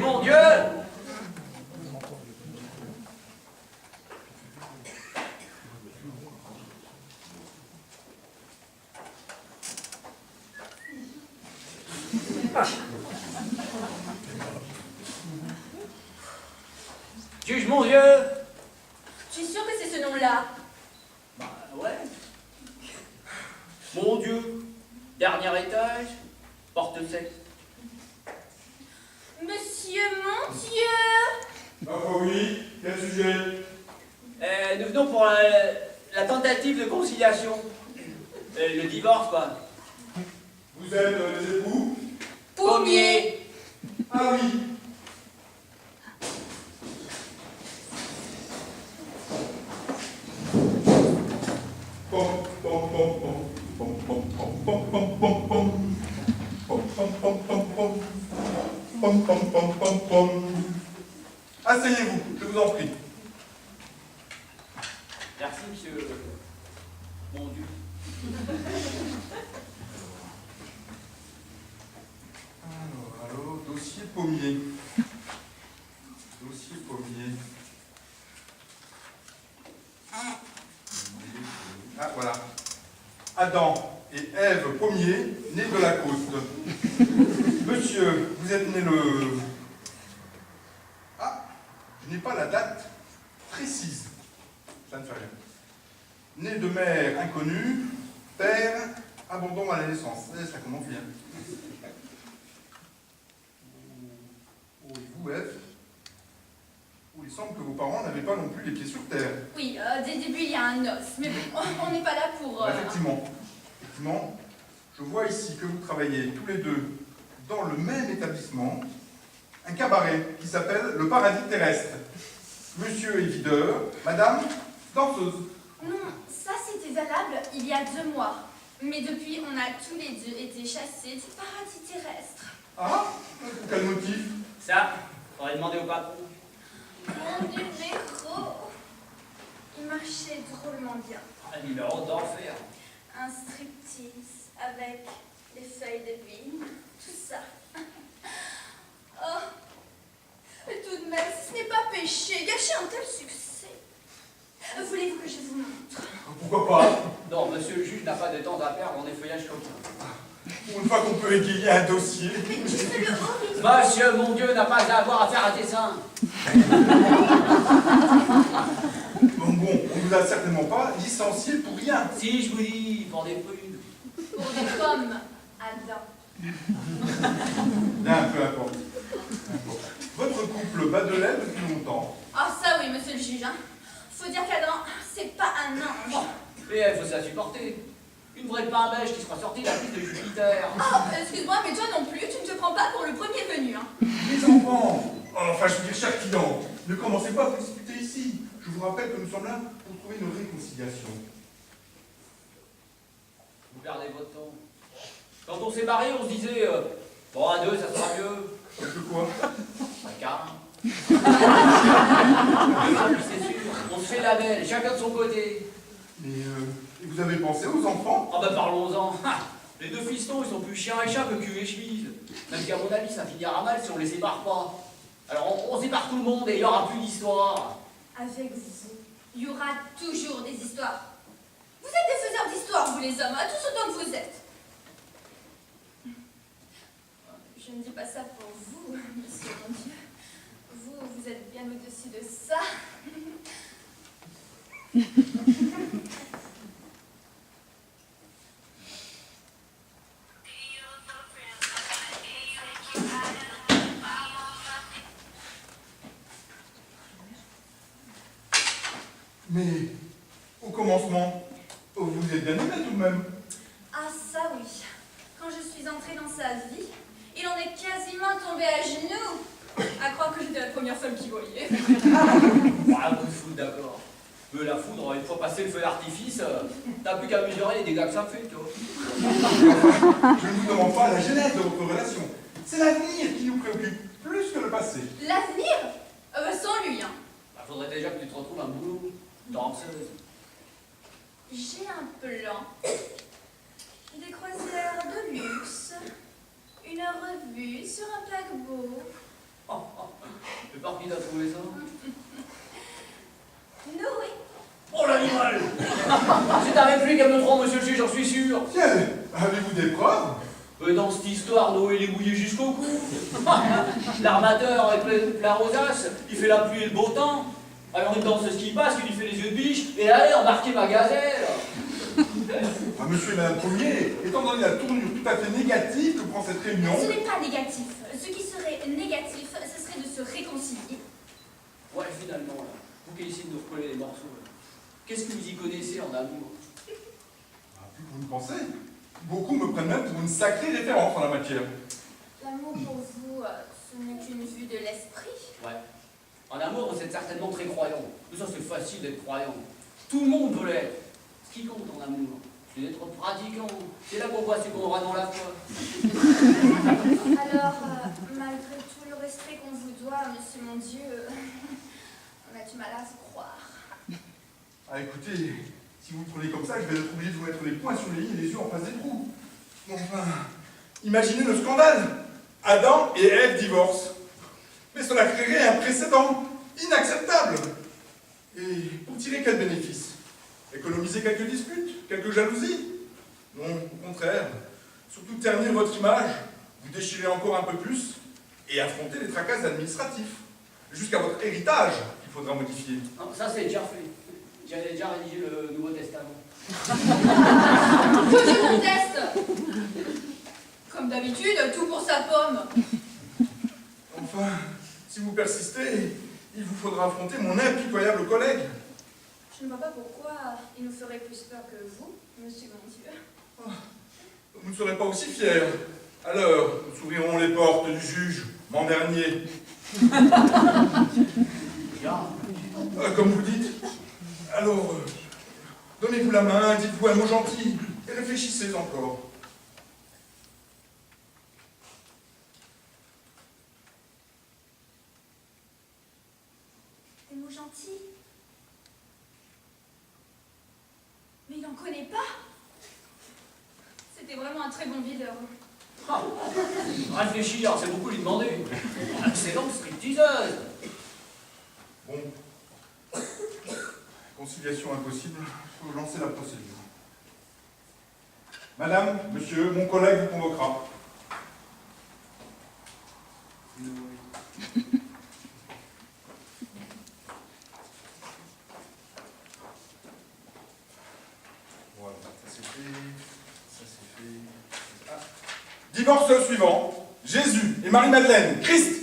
mon Dieu! Juge mon Dieu! Tu es sûr que c'est ce nom-là? Bah ouais. Mon Dieu! Dernier étage, porte 7. Monsieur, mon Dieu! Ah oui, quel sujet? Nous venons pour la tentative de conciliation. Le divorce, quoi. Vous êtes les époux? Pommier! Ah oui. Pom, pom, pom, pom. Pom, pom, pom, pom, pom, pom, pom. Pom, pom, pom, pom, pom. Pom, pom, pom, pom, pom. Asseyez-vous, je vous en prie. Merci, monsieur. Mon Dieu. Alors, dossier Pommier. Dossier Pommier. Ah, voilà. Adam et Ève Pommier, nés de la côte. Monsieur, vous êtes né le... Ah, je n'ai pas la date précise. Ça ne fait rien. Né de mère inconnue, père abandon à la naissance. Ça commence bien. Oh, et vous, Ève? Oh, il semble que vos parents n'avaient pas non plus les pieds sur terre. Oui, dès le début, il y a un os. Mais bon, on n'est pas là pour... Effectivement. Effectivement, je vois ici que vous travaillez tous les deux dans le même établissement, un cabaret qui s'appelle le Paradis Terrestre. Monsieur est videur, madame, danseuse. Non, ça c'était valable il y a 2 mois. Mais depuis, on a tous les deux été chassés du paradis terrestre. Ah, pour quel motif? Ça, faudrait demander au patron. Mon numéro. Il marchait drôlement bien. Un numéro d'enfer. Un striptease avec des feuilles de vigne, tout ça. Oh, mais tout de même, ce n'est pas péché, gâcher un tel succès. Voulez-vous que je vous montre? Pourquoi pas? Non, monsieur le juge n'a pas de temps à perdre en effeuillage comme ça. Pour une fois qu'on peut égayer un dossier. Mais tu fais le horrible. Monsieur, mon Dieu, n'a pas à avoir affaire à tes seins. Bon, on ne nous a certainement pas licenciés pour rien. Si, je vous dis, pour des prunes. Pour des pommes, Adam. Bien, peu importe. Votre couple bat de l'aile depuis longtemps. Ah ça oui, monsieur le juge. Hein. Faut dire qu'Adam, c'est pas un ange. Oh, mais il faut ça supporter. Une vraie pain beige qui sera sortie de la piste de Jupiter. Ah, excuse-moi, mais toi non plus, tu ne te prends pas pour le premier venu. Hein. Les enfants, enfin je veux dire chaque client, ne commencez pas à vous disputer ici. Je vous rappelle que nous sommes là pour trouver une réconciliation. Vous perdez votre temps. Quand on s'est mariés, on se disait, bon, à 2, ça sera mieux. Que quoi? À 4. C'est sûr, on se fait la belle, chacun de son côté. Mais vous avez pensé aux enfants? Ah bah parlons-en. Les deux fistons, ils sont plus chiens et chats que cul et chemise. Même qu'à mon avis, ça finira mal si on les sépare pas. Alors on sépare tout le monde et il n'y aura plus d'histoire. Avec vous, il y aura toujours des histoires. Vous êtes des faiseurs d'histoires, vous les hommes, à tous autant que vous êtes. Je ne dis pas ça pour vous, monsieur mon Dieu. Vous êtes bien au-dessus de ça. Mais au commencement, vous êtes bien aimés tout de même. Ah ça oui. Quand je suis entrée dans sa vie, il en est quasiment tombé à genoux. À croire que j'étais la première femme qu'il voyait. Ah, un coup de foudre, d'accord. Mais la foudre, une fois passé le feu d'artifice, t'as plus qu'à mesurer les dégâts que ça fait, toi. Je ne vous demande pas la genèse de votre relation. C'est l'avenir qui nous préoccupe, plus que le passé. L'avenir sans lui, hein. Bah, faudrait déjà que tu te retrouves un boulot. Danseuse. J'ai un plan. Des croisières de luxe. Une revue sur un paquebot. Oh, Mais par qui t'as trouvé ça? Noé. Oh l'animal! C'est ta réplique à me trompe, monsieur le juge, j'en suis sûr. Tiens, avez-vous des preuves? Dans cette histoire, Noé il est mouillé jusqu'au cou. L'armateur est plein rosace, il fait la pluie et le beau temps. Alors il danse ce qui passe, il lui fait les yeux de biche, et allez, embarquez ma gazelle. Ah, monsieur et madame Pommier, étant donné la tournure tout à fait négative que prend cette réunion... Ce n'est pas négatif. Ce qui serait négatif, ce serait de se réconcilier. Ouais, finalement, là, vous qui essayez de nous recoller les morceaux, là, qu'est-ce que vous y connaissez en amour? Ah, plus que vous ne pensez. Beaucoup me prennent même pour une sacrée référence en la matière. L'amour pour vous, ce n'est qu'une vue de l'esprit. Ouais. En amour, vous êtes certainement très croyant. Mais ça, c'est facile d'être croyant. Tout le monde veut l'être. Ce qui compte en amour, c'est d'être pratiquant. C'est là qu'on voit ce qu'on aura dans la foi. Alors, malgré tout le respect qu'on vous doit, monsieur mon Dieu, on a du mal à se croire. Ah, écoutez, si vous le prenez comme ça, je vais être obligé de vous mettre les poings sur les i et les yeux en face des trous. Enfin, imaginez le scandale. Adam et Ève divorcent. Mais cela créerait un précédent inacceptable. Et pour tirer quel bénéfice? Économiser quelques disputes, quelques jalousies? Non, au contraire. Surtout ternir votre image, vous déchirer encore un peu plus et affronter les tracasses administratifs. Jusqu'à votre héritage qu'il faudra modifier. Non, ça, c'est déjà fait. J'avais déjà rédigé le Nouveau Testament. Que je conteste! Comme d'habitude, tout pour sa pomme. Enfin, si vous persistez, il vous faudra affronter mon impitoyable collègue. Je ne vois pas pourquoi il nous ferait plus peur que vous, monsieur mon Dieu. Oh, vous ne serez pas aussi fier. Alors, nous s'ouvrirons les portes du juge, m'an dernier. Comme vous dites. Alors, donnez-vous la main, dites-vous un mot gentil, et réfléchissez encore. Des mots gentils. Mais il n'en connaît pas. C'était vraiment un très bon videur. Ah, réfléchir, c'est beaucoup lui demander. Excellente stripteaseuse. Bon. Conciliation impossible, il faut lancer la procédure. Madame, monsieur, mon collègue vous convoquera. Voilà, ça c'est fait, ça c'est fait. Ah. Divorce suivant, Jésus et Marie-Madeleine, Christ.